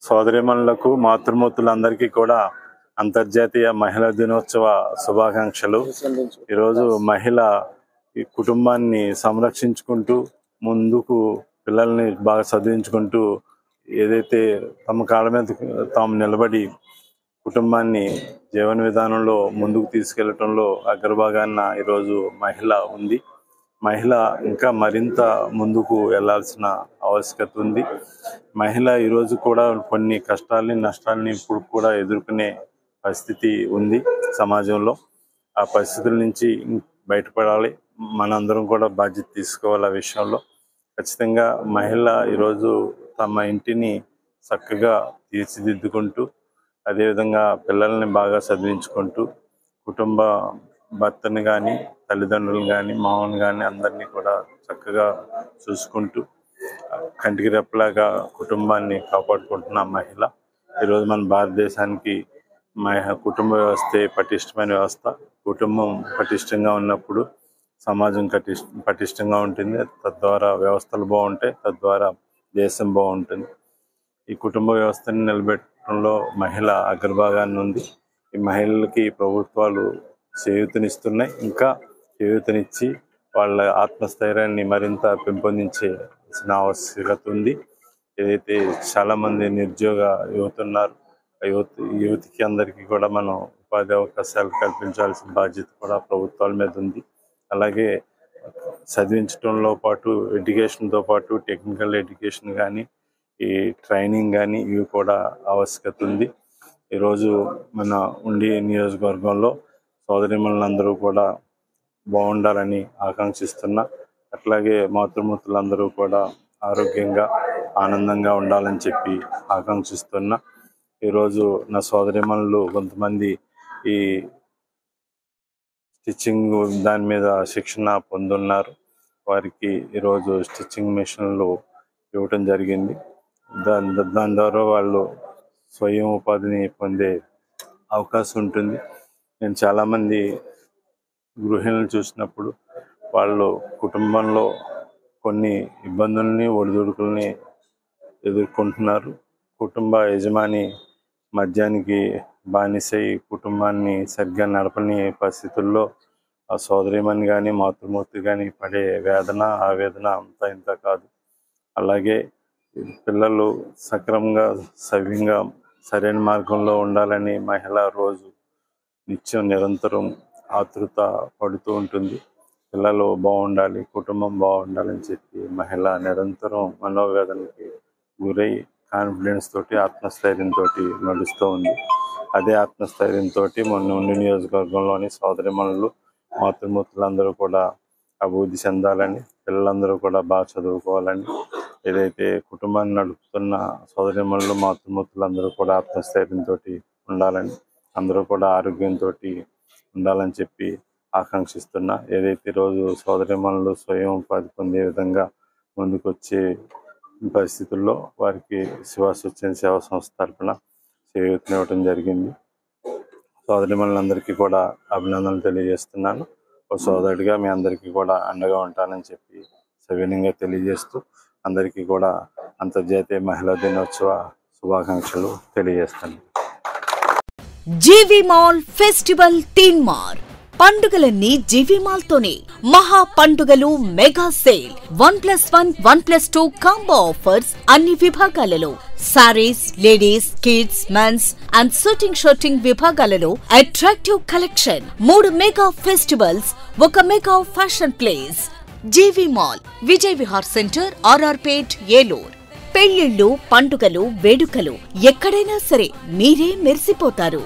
సోదరీమణులకు మాతృమూర్తులందరికీ కూడా అంతర్జాతీయ మహిళా దినోత్సవ శుభాకాంక్షలు. ఈరోజు మహిళ ఈ కుటుంబాన్ని సంరక్షించుకుంటూ ముందుకు పిల్లల్ని బాగా చదివించుకుంటూ ఏదైతే తమ కాళ్ళ మీద తాము నిలబడి కుటుంబాన్ని జీవన విధానంలో ముందుకు తీసుకెళ్లటంలో అగ్రభాగాన్న ఈరోజు మహిళ ఉంది. మహిళ ఇంకా మరింత ముందుకు వెళ్లాల్సిన ఆవశ్యకత ఉంది. మహిళ ఈరోజు కూడా కొన్ని కష్టాలని నష్టాలని ఇప్పుడు కూడా ఎదుర్కొనే పరిస్థితి ఉంది సమాజంలో. ఆ పరిస్థితుల నుంచి బయటపడాలి. మనందరం కూడా బాధ్యత తీసుకోవాలి. ఆ విషయంలో ఖచ్చితంగా మహిళ ఈరోజు తమ ఇంటిని చక్కగా తీర్చిదిద్దుకుంటూ అదేవిధంగా పిల్లల్ని బాగా చదివించుకుంటూ కుటుంబ భర్తని కానీ తల్లిదండ్రులను కానీ మామని కానీ అందరినీ కూడా చక్కగా చూసుకుంటూ కంటికి రెప్పలాగా కుటుంబాన్ని కాపాడుకుంటున్న మహిళ ఈరోజు మన భారతదేశానికి కుటుంబ వ్యవస్థే పటిష్టమైన వ్యవస్థ. కుటుంబం పటిష్టంగా ఉన్నప్పుడు సమాజం పటిష్టంగా ఉంటుంది. తద్వారా వ్యవస్థలు బాగుంటాయి, తద్వారా దేశం బాగుంటుంది. ఈ కుటుంబ వ్యవస్థని నిలబెట్టడంలో మహిళ అగ్రభాగాన్ని ఉంది. ఈ మహిళలకి ప్రభుత్వాలు చేయూతనిస్తున్నాయి. ఇంకా చేయూతనిచ్చి వాళ్ళ ఆత్మస్థైర్యాన్ని మరింత పెంపొందించాల్సిన ఆవశ్యకత ఉంది. ఏదైతే చాలామంది నిరుద్యోగ యువత ఉన్నారు, యువతికి అందరికీ కూడా మనం ఉపాధి అవకాశాలు కల్పించాల్సిన బాధ్యత కూడా ప్రభుత్వాల మీద ఉంది. అలాగే చదివించడంలో పాటు ఎడ్యుకేషన్తో పాటు టెక్నికల్ ఎడ్యుకేషన్ కానీ ఈ ట్రైనింగ్ కానీ ఇవి కూడా ఆవశ్యకత ఉంది. ఈరోజు మన ఉండి నియోజకవర్గంలో సోదరీమణులందరూ కూడా బాగుండాలని ఆకాంక్షిస్తున్నా. అట్లాగే మాతృమూర్తులందరూ కూడా ఆరోగ్యంగా ఆనందంగా ఉండాలని చెప్పి ఆకాంక్షిస్తున్నా. ఈరోజు నా సోదరీమణులు కొంతమంది ఈ స్టిచ్చింగ్ దాని మీద శిక్షణ పొందున్నారు. వారికి ఈరోజు స్టిచ్చింగ్ మిషన్లు ఇవ్వటం జరిగింది. దాని ద్వారా వాళ్ళు స్వయం ఉపాధిని పొందే అవకాశం ఉంటుంది. నేను చాలామంది గృహిణులను చూసినప్పుడు వాళ్ళు కుటుంబంలో కొన్ని ఇబ్బందుల్ని ఒడిదుడుకుల్ని ఎదుర్కొంటున్నారు. కుటుంబ యజమాని మద్యానికి బానిసై కుటుంబాన్ని సరిగ్గా నడపని పరిస్థితుల్లో ఆ సోదరీమణి కానీ మాతృమూర్తి కానీ పడే వేదన ఆవేదన అంతా ఇంత కాదు. అలాగే పిల్లలు సక్రమంగా సవ్యంగా సరైన మార్గంలో ఉండాలని మహిళ రోజు నిత్యం నిరంతరం ఆతృత పడుతూ ఉంటుంది. పిల్లలు బాగుండాలి, కుటుంబం బాగుండాలని చెప్పి మహిళ నిరంతరం మనోవేదనకి గురై కాన్ఫిడెన్స్ తోటి ఆత్మస్థైర్యంతో నడుస్తూ ఉంది. అదే ఆత్మస్థైర్యంతో మొన్న ఉండి నియోజకవర్గంలోని సోదరీమణులు మాతృమూర్తులందరూ కూడా అభివృద్ధి చెందాలని, పిల్లలందరూ కూడా బాగా చదువుకోవాలని, ఏదైతే కుటుంబాన్ని నడుపుతున్న సోదరీమణులు మాతృమూర్తులందరూ కూడా ఆత్మస్థైర్యంతో ఉండాలని, అందరూ కూడా ఆరోగ్యంతో ఉండాలని చెప్పి ఆకాంక్షిస్తున్నా. ఏదైతే రోజు సోదరీమణులు స్వయం ఉపాధి పొందే విధంగా ముందుకొచ్చే పరిస్థితుల్లో వారికి శివాస్వచ్ఛంద సేవా సంస్థ తరఫున చేయూతనివ్వటం జరిగింది. సోదరీమణులందరికీ కూడా అభినందనలు తెలియజేస్తున్నాను. ఒక సోదరుడిగా మీ అందరికీ కూడా అండగా ఉంటానని చెప్పి సవినయంగా తెలియజేస్తూ అందరికీ కూడా అంతర్జాతీయ మహిళా దినోత్సవ శుభాకాంక్షలు తెలియజేస్తాను. జీవి మాల్ ఫెస్టివల్ తీన్మార్ పండుగలన్నీ జీవి మాల్ తోనే. మహా పండుగలు మెగా సేల్ 1+1 1+2 కాంబో ఆఫర్స్ అన్ని విభాగాలలో. Saris, ladies, kids, mens and suiting విభాగాలలో attractive collection. 3 mega festivals, 1 mega fashion place. GV mall, Vijay Vihar centre, RR Pet, Eluru. పెళ్లిళ్లు, పండుగలు, వేడుకలు ఎక్కడైనా సరే మీరే మెరిసిపోతారు.